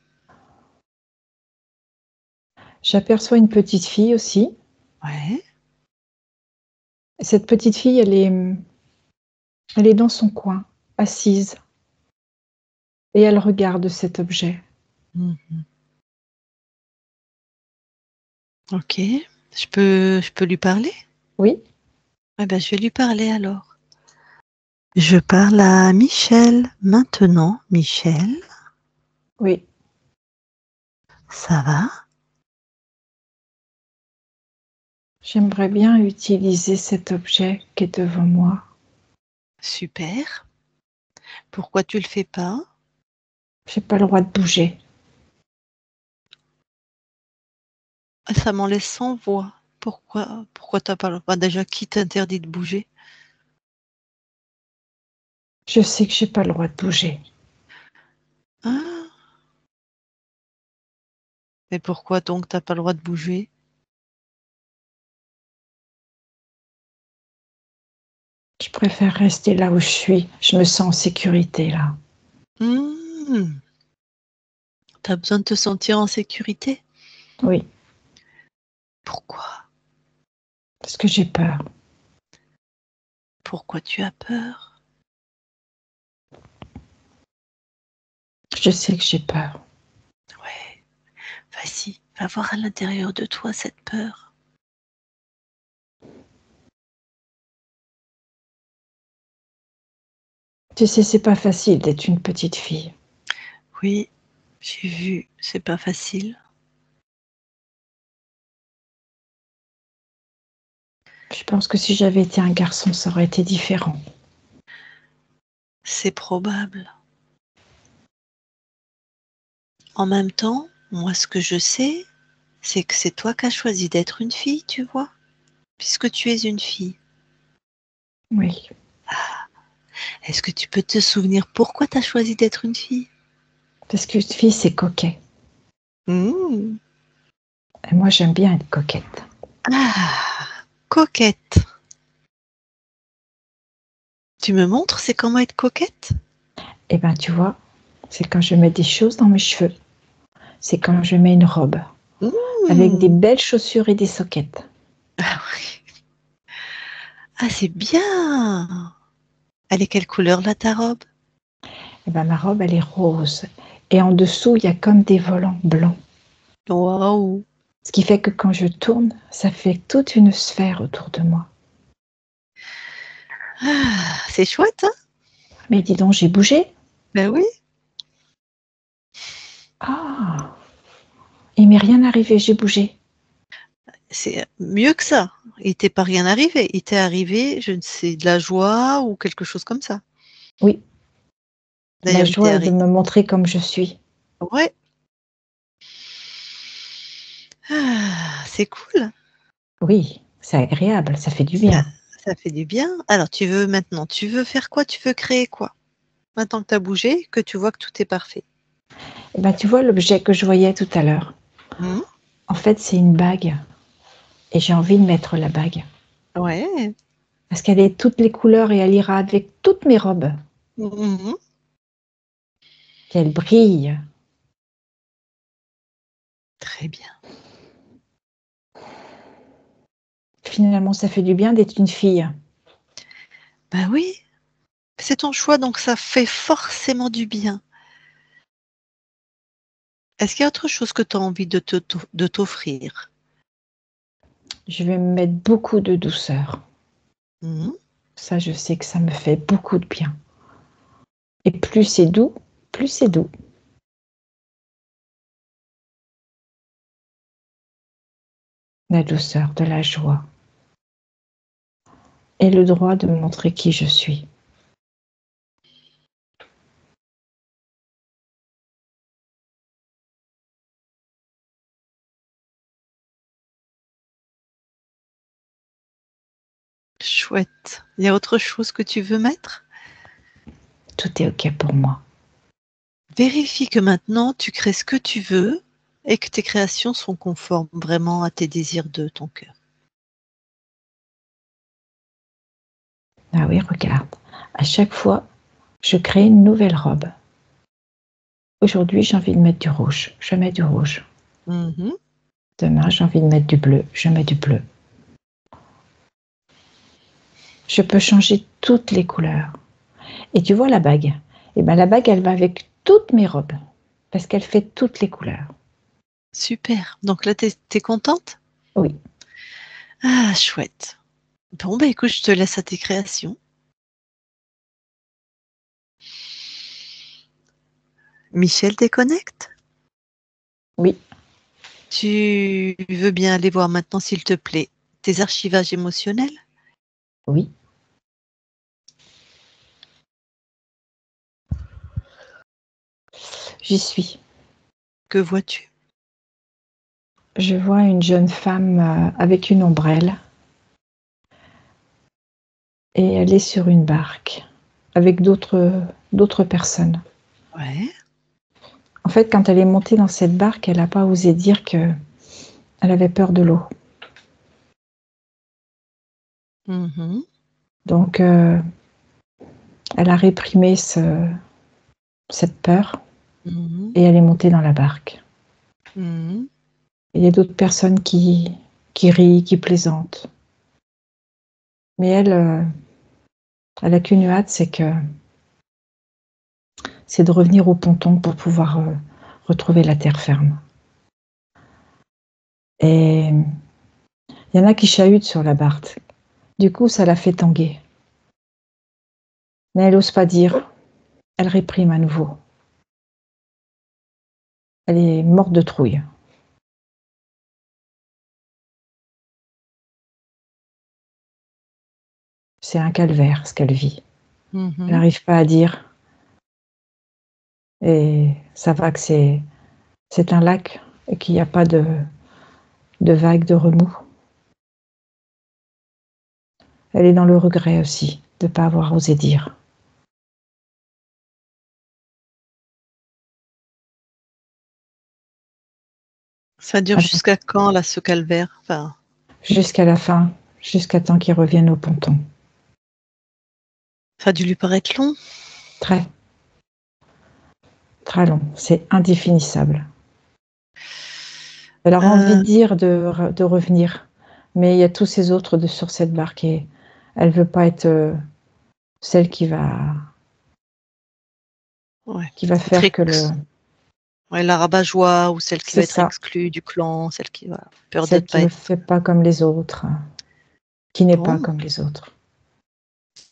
J'aperçois une petite fille aussi. Ouais. Cette petite fille, elle est dans son coin, assise, et elle regarde cet objet. Mhm. Ok. Je peux lui parler? Oui, Eh ben, je vais lui parler alors. Je parle à Michel maintenant. Michel, oui. ça va? J'aimerais bien utiliser cet objet qui est devant moi. Super. Pourquoi tu le fais pas? J'ai pas le droit de bouger. Ah, ça m'en laisse sans voix. Pourquoi t'as pas le droit? Déjà, qui t'interdit de bouger? Je sais que j'ai pas le droit de bouger. Ah, mais pourquoi donc t'as pas le droit de bouger? Je préfère rester là où je suis. Je me sens en sécurité là. Hmm, t'as besoin de te sentir en sécurité? Oui, Pourquoi? parce que j'ai peur. Pourquoi tu as peur? Je sais que j'ai peur. Ouais, vas-y, va voir à l'intérieur de toi cette peur. Tu sais, c'est pas facile d'être une petite fille. Oui, j'ai vu, c'est pas facile. Je pense que si j'avais été un garçon, ça aurait été différent. C'est probable. En même temps, moi, ce que je sais, c'est que c'est toi qui as choisi d'être une fille, tu vois, puisque tu es une fille. Oui. Est-ce que tu peux te souvenir pourquoi tu as choisi d'être une fille? Parce qu'une fille, c'est coquet. Mmh. Et moi, j'aime bien être coquette. Ah, coquette. Tu me montres, c'est comment être coquette? Eh bien, tu vois, c'est quand je mets des choses dans mes cheveux. C'est quand je mets une robe avec des Mmh. belles chaussures et des soquettes. Ah oui. Ah, c'est bien. Elle est quelle couleur là, ta robe? Eh bien, ma robe, elle est rose. Et en dessous, il y a comme des volants blancs. Waouh. Ce qui fait que quand je tourne, ça fait toute une sphère autour de moi. Ah, c'est chouette, hein? Mais dis donc, j'ai bougé. Ben oui. Ah, il m'est rien arrivé, j'ai bougé. C'est mieux que ça. Il t'est pas rien arrivé. Il t'est arrivé, je ne sais, de la joie ou quelque chose comme ça. Oui, la D'ailleurs, il t'est joie de arrivé. me montrer comme je suis. Ouais. Ah, c'est cool. Oui, c'est agréable, ça fait du Ça, bien. ça fait du bien. Alors, tu veux faire quoi? Tu veux créer quoi? Maintenant que tu as bougé, que tu vois que tout est parfait. Eh ben, tu vois l'objet que je voyais tout à l'heure. Mmh. En fait, c'est une bague. Et j'ai envie de mettre la bague. Ouais. Parce qu'elle est toutes les couleurs et elle ira avec toutes mes robes. Mmh. Puis elle brille. Très bien. Finalement, ça fait du bien d'être une fille. Ben oui, c'est ton choix, donc ça fait forcément du bien. Est-ce qu'il y a autre chose que tu as envie de t'offrir? Je vais me mettre beaucoup de douceur. Mmh. Ça, je sais que ça me fait beaucoup de bien. Et plus c'est doux, plus c'est doux. La douceur, de la joie. Et le droit de me montrer qui je suis. Chouette. Il y a autre chose que tu veux mettre? Tout est OK pour moi. Vérifie que maintenant tu crées ce que tu veux et que tes créations sont conformes vraiment à tes désirs de ton cœur. Ah oui, regarde. À chaque fois, je crée une nouvelle robe. Aujourd'hui, j'ai envie de mettre du rouge. Je mets du rouge. Mmh. Demain, j'ai envie de mettre du bleu. Je mets du bleu. Je peux changer toutes les couleurs. Et tu vois la bague? Eh ben, la bague, elle va avec toutes mes robes. Parce qu'elle fait toutes les couleurs. Super. Donc là, tu es contente? Oui. Ah chouette. Bon, bah, écoute, je te laisse à tes créations. Michel déconnecte? Oui. Tu veux bien aller voir maintenant, s'il te plaît, tes archivages émotionnels? Oui. J'y suis. Que vois-tu? Je vois une jeune femme avec une ombrelle. Et elle est sur une barque. Avec d'autres personnes. Ouais. En fait, quand elle est montée dans cette barque, elle n'a pas osé dire qu'elle avait peur de l'eau. Mmh. Donc, elle a réprimé cette peur Mmh. et elle est montée dans la barque. Mmh. Et il y a d'autres personnes qui rient, qui plaisantent. Mais elle a qu'une hâte, c'est de revenir au ponton pour pouvoir retrouver la terre ferme. Et il y en a qui chahutent sur la barque. Du coup, ça la fait tanguer. Mais elle n'ose pas dire. elle réprime à nouveau. Elle est morte de trouille. C'est un calvaire ce qu'elle vit. Elle n'arrive pas à dire. Et ça va que c'est un lac et qu'il n'y a pas de vagues, de remous. Elle est dans le regret aussi de ne pas avoir osé dire. Ça dure jusqu'à quand, là, ce calvaire? Enfin, jusqu'à la fin, jusqu'à temps qu'il revienne au ponton. ça a dû lui paraître long. Très. Très long. C'est indéfinissable. Elle aura envie de dire de revenir, mais il y a tous ces autres sur cette barque et elle veut pas être celle qui va faire que le... Ouais, la rabat-joie ou celle qui va être ça. exclue du clan, celle qui va peur celle de qui ne fait pas comme les autres, qui n'est pas comme les autres.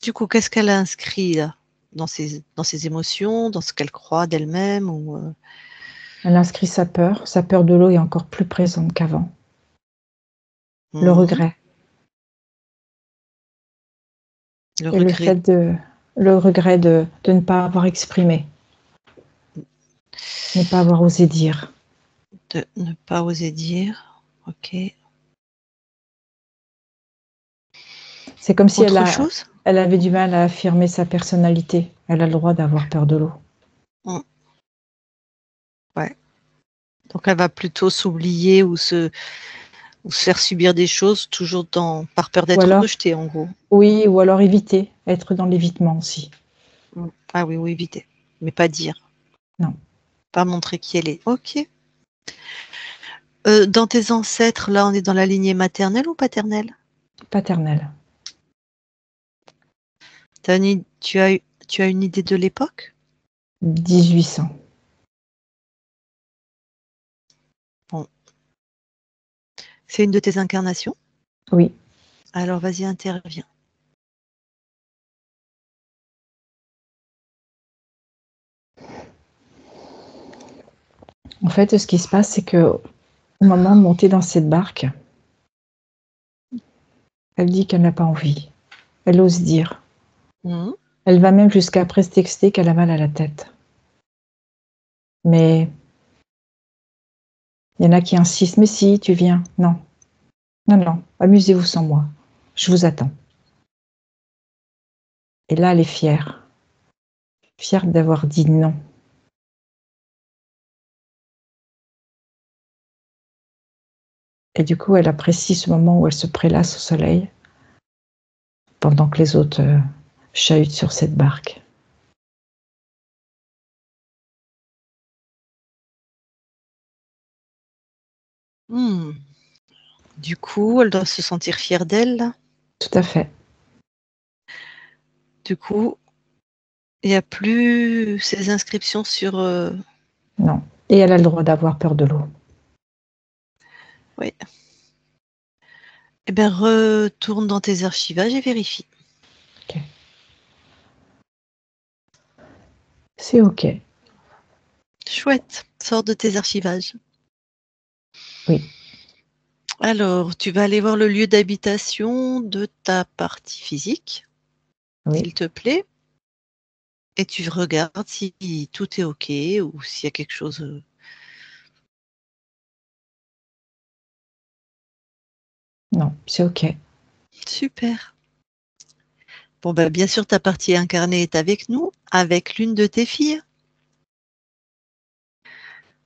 Du coup, qu'est-ce qu'elle a inscrit là, dans ses émotions, dans ce qu'elle croit d'elle-même ou Elle inscrit sa peur de l'eau est encore plus présente qu'avant. Le regret. Le regret de ne pas avoir exprimé. Ne pas avoir osé dire. De ne pas oser dire, ok. C'est comme si elle avait du mal à affirmer sa personnalité. Elle a le droit d'avoir peur de l'eau. Ouais. Donc elle va plutôt s'oublier ou se faire subir des choses toujours par peur d'être rejetée en gros. Oui, ou alors éviter, être dans l'évitement aussi. Ah oui, éviter, mais pas dire. Non. Pas montrer qui elle est. Ok. Dans tes ancêtres, là, on est dans la lignée maternelle ou paternelle? Paternelle. Tu as une idée de l'époque? 1800. Bon. C'est une de tes incarnations? Oui. Alors vas-y, interviens. En fait, ce qui se passe, c'est que au moment de monter dans cette barque, elle dit qu'elle n'a pas envie. Elle ose dire. Elle va même jusqu'à prétexter qu'elle a mal à la tête. Mais il y en a qui insistent. Mais si, tu viens. Non. Non, amusez-vous sans moi. Je vous attends. Et là, elle est fière. Fière d'avoir dit non. Et du coup, elle apprécie ce moment où elle se prélasse au soleil pendant que les autres chahutent sur cette barque. Du coup, elle doit se sentir fière d'elle, là. Tout à fait. Du coup, il n'y a plus ces inscriptions sur... Non. Et elle a le droit d'avoir peur de l'eau. Oui. Eh bien, retourne dans tes archivages et vérifie. Ok. C'est ok. Chouette. Sors de tes archivages. Oui. Alors, tu vas aller voir le lieu d'habitation de ta partie physique, s'il te plaît. Et tu regardes si tout est ok ou s'il y a quelque chose... Non, c'est ok. Super. Bon, ben, bien sûr, ta partie incarnée est avec nous, avec l'une de tes filles.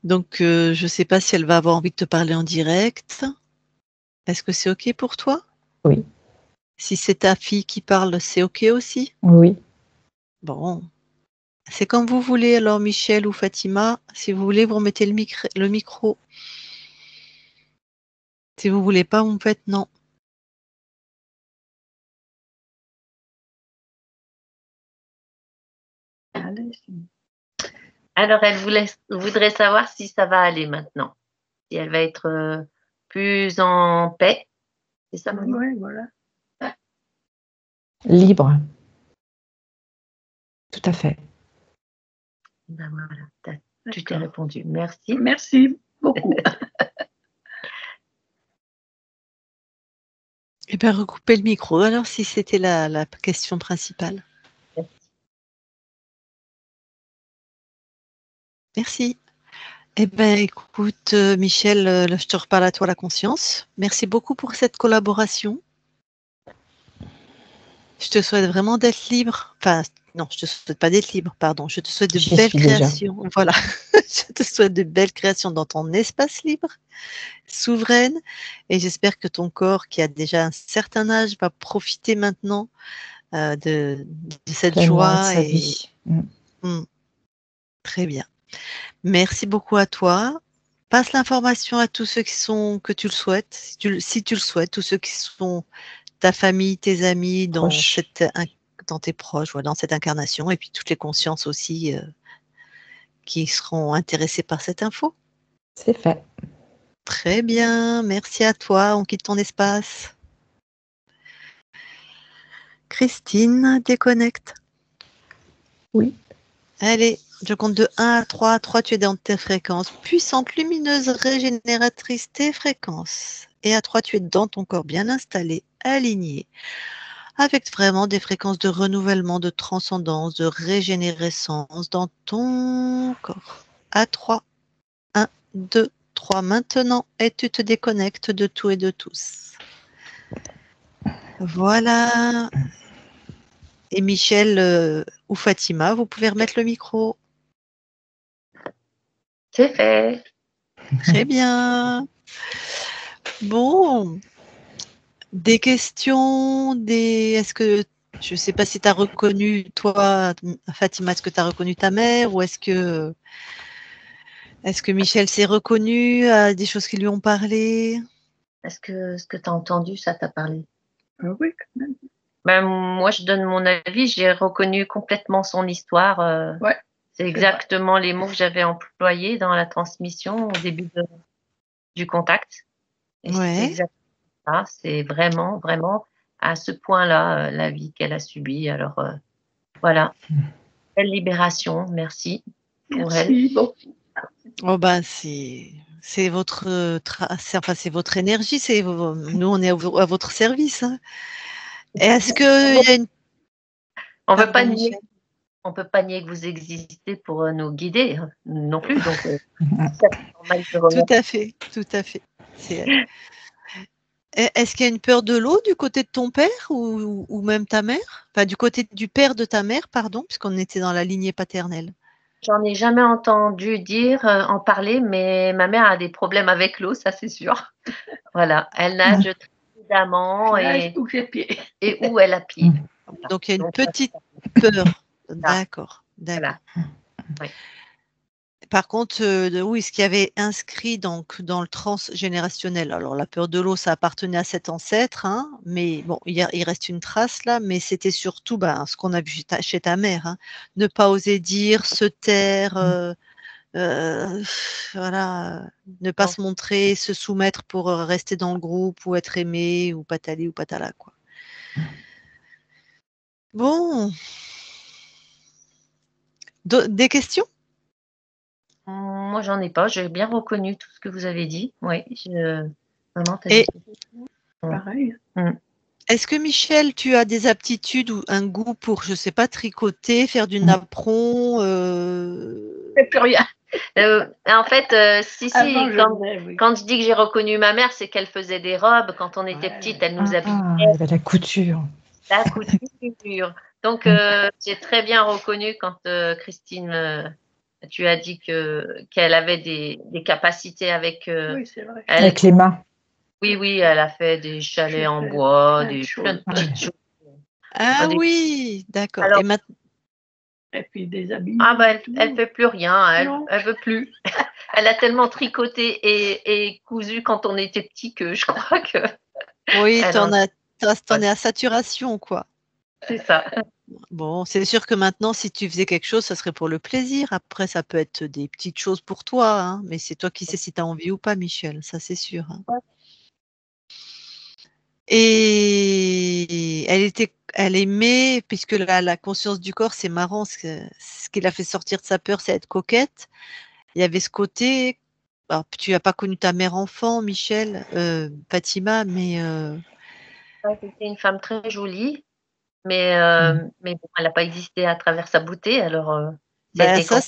Donc, je ne sais pas si elle va avoir envie de te parler en direct. Est-ce que c'est ok pour toi? Oui. Si c'est ta fille qui parle, c'est ok aussi? Oui. Bon. C'est comme vous voulez, alors Michel ou Fatima. Si vous voulez, vous remettez le micro. Si vous voulez pas, vous me faites non. Alors, elle voudrait savoir si ça va aller maintenant, si elle va être plus en paix. C'est ça, Marie? Oui, voilà. Libre. Tout à fait. Ben voilà, tu t'es répondu. Merci. Merci beaucoup. Eh bien, recoupez le micro, alors, si c'était la question principale. Merci. Eh bien, écoute, Michel, là, je te reparle à toi la conscience. Merci beaucoup pour cette collaboration. Je te souhaite vraiment d'être libre. Enfin, non, je te souhaite pas d'être libre, pardon. Je te souhaite de J'y belles suis déjà. créations. Voilà. Je te souhaite de belles créations dans ton espace libre, souveraine. Et j'espère que ton corps, qui a déjà un certain âge, va profiter maintenant de cette Pleinement de joie. sa vie. Très bien. Merci beaucoup à toi. Passe l'information à tous ceux que tu le souhaites, si tu le souhaites, tous ceux qui sont ta famille, tes amis, dans tes proches, voilà, dans cette incarnation, et puis toutes les consciences aussi qui seront intéressées par cette info. C'est fait. Très bien, merci à toi. On quitte ton espace. Christine, déconnecte. Oui. Allez, je compte de 1 à 3. À 3, tu es dans tes fréquences. Puissante, lumineuse, régénératrice, tes fréquences. Et à 3, tu es dans ton corps bien installé, aligné, avec vraiment des fréquences de renouvellement, de transcendance, de régénérescence dans ton corps. À 3. 1, 2, 3 maintenant, et tu te déconnectes de tout et de tous. Voilà. Et Michel ou Fatima, vous pouvez remettre le micro. C'est fait. Très bien. Bon. Des questions, est-ce que, je ne sais pas si tu as reconnu, toi, Fatima, est-ce que tu as reconnu ta mère ou est-ce que Michel s'est reconnu à des choses qui lui ont parlé? Est-ce que ce que tu as entendu, ça t'a parlé? Oui, quand même. Ben, moi, je donne mon avis. J'ai reconnu complètement son histoire. Ouais, c'est exactement les mots que j'avais employés dans la transmission au début du contact. Et c'est Ouais. exactement ça. C'est vraiment, vraiment à ce point-là la vie qu'elle a subie. Alors, voilà. Belle libération. Merci pour elle. Merci beaucoup. Oh ben c'est votre c'est votre énergie, nous on est à votre service. Hein. Et est-ce que il y a une On Pardon, Michel. On peut pas nier que vous existez pour nous guider non plus. Donc, c'est normal de Tout à fait, tout à fait. Est-ce qu'il y a une peur de l'eau du côté de ton père ou même ta mère? Enfin, du côté du père de ta mère, pardon, puisqu'on était dans la lignée paternelle. J'en ai jamais entendu en parler, mais ma mère a des problèmes avec l'eau, ça c'est sûr. Voilà, elle nage très évidemment et où elle a pied. Donc il y a une petite peur. D'accord, d'accord. Voilà. Oui. Par contre, oui, ce qu'il y avait inscrit donc dans le transgénérationnel, alors la peur de l'eau, ça appartenait à cet ancêtre, hein, mais bon, il reste une trace là, mais c'était surtout ce qu'on a vu chez ta mère, hein, ne pas oser dire, se taire, voilà, ne pas se montrer, se soumettre pour rester dans le groupe ou être aimé ou patali ou patala, quoi. Bon. Des questions? Moi, j'en ai pas. J'ai bien reconnu tout ce que vous avez dit. Oui, vraiment, t'as Et pareil. Est-ce que Michel, tu as des aptitudes ou un goût pour, je sais pas, tricoter, faire du napperon plus rien. En fait, si, quand je dis que j'ai reconnu ma mère, c'est qu'elle faisait des robes. Quand on était petite, elle nous habillait. Ah, la couture. La couture. Donc, j'ai très bien reconnu quand Christine, tu as dit qu'elle avait des capacités avec. Oui, c'est vrai. Avec les mains. Oui, elle a fait des chalets en bois, plein de petites choses. Ah oui, d'accord. Alors, Et maintenant, et puis des habits. ah ben, elle fait plus rien, elle veut plus. Elle a tellement tricoté et cousu quand on était petit que je crois que. oui, t'en es à saturation, quoi. C'est ça. Bon, c'est sûr que maintenant, si tu faisais quelque chose, ça serait pour le plaisir. Après, ça peut être des petites choses pour toi, hein, mais c'est toi qui sais si tu as envie ou pas, Michel, ça c'est sûr. Hein. Ouais. Et elle était elle aimait, puisque la conscience du corps, c'est marrant, ce qui l'a fait sortir de sa peur, c'est être coquette. Il y avait ce côté, alors, tu n'as pas connu ta mère enfant, Michel, Fatima, mais C'était une femme très jolie, mais bon, elle n'a pas existé à travers sa beauté, alors bah, c'était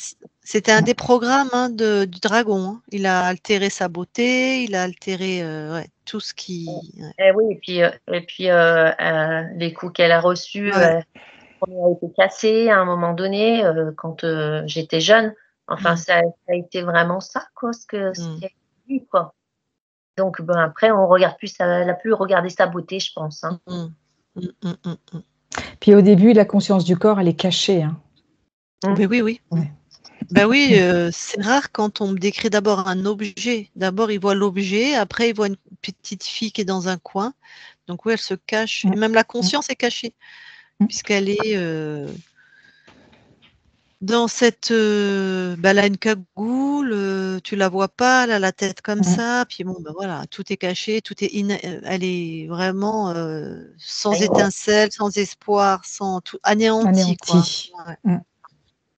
c'était un des programmes du dragon. Hein. Il a altéré sa beauté, il a altéré ouais, tout ce qui. Ouais. Eh oui, et puis les coups qu'elle a reçus, Ouais. on a été cassés à un moment donné quand j'étais jeune. Enfin, ça a été vraiment ça, quoi, ce qu'il y a eu, quoi. Donc, ben, après, on regarde plus, elle a plus regardé sa beauté, je pense. Hein. Puis au début, la conscience du corps, elle est cachée. Hein. Oui, oui, oui. Ouais. Ben oui, c'est rare quand on me décrit d'abord un objet. D'abord, il voit l'objet, après, il voit une petite fille qui est dans un coin. Donc oui, elle se cache. Et même la conscience est cachée, puisqu'elle est dans cette... elle a une cagoule, tu la vois pas, elle a la tête comme ça. Puis bon, ben voilà, tout est caché, tout est elle est vraiment sans étincelle, sans espoir, sans tout, anéantie. Quoi. Ouais.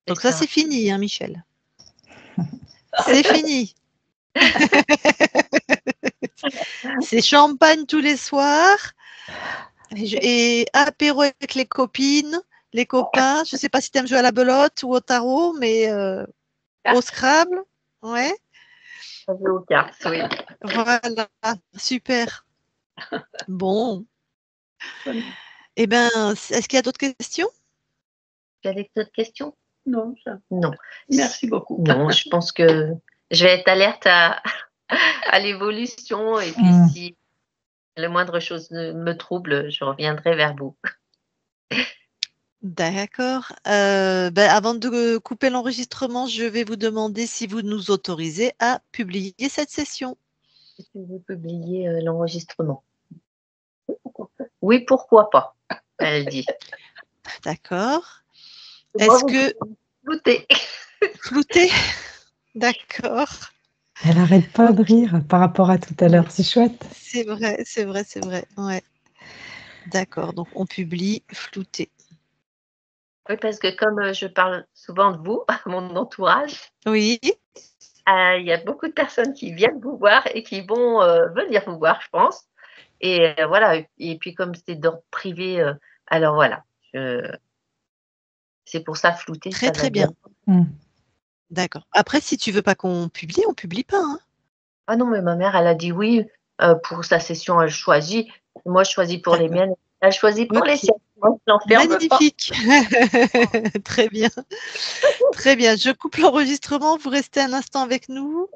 Donc ça, c'est fini, hein, Michel. C'est fini. C'est champagne tous les soirs et apéro avec les copines, les copains. Je ne sais pas si tu aimes jouer à la belote ou au tarot, mais au Scrabble. Ouais. Aux cartes, oui. Voilà, super. Bon. Eh bien, est-ce qu'il y a d'autres questions? Tu as d'autres questions? Non, ça. Non. Merci beaucoup. Non, je pense que je vais être alerte à l'évolution et puis si la moindre chose me trouble, je reviendrai vers vous. D'accord. Avant de couper l'enregistrement, je vais vous demander si vous nous autorisez à publier cette session. Si tu veux publier l'enregistrement. Oui, pourquoi pas, elle dit. D'accord. Moi, Est-ce que... Flouté. Flouté. D'accord. Elle n'arrête pas de rire par rapport à tout à l'heure. C'est chouette. C'est vrai, c'est vrai, c'est vrai. Ouais. D'accord. Donc, on publie flouté. Oui, parce que comme je parle souvent de vous, mon entourage, oui. Il y a beaucoup de personnes qui viennent vous voir et qui vont venir vous voir, je pense. Et voilà. Et puis, comme c'est d'ordre privé, alors voilà. C'est pour ça flouté. Très, ça très bien. D'accord. Après, si tu veux pas qu'on publie, on publie pas. Hein. Ah non, mais ma mère, elle a dit oui pour sa session, elle choisit. Moi, je choisis pour les miennes. Elle choisit pour les siennes. Moi, je l'enferme pas. Magnifique. Très bien. Très bien. Je coupe l'enregistrement. Vous restez un instant avec nous.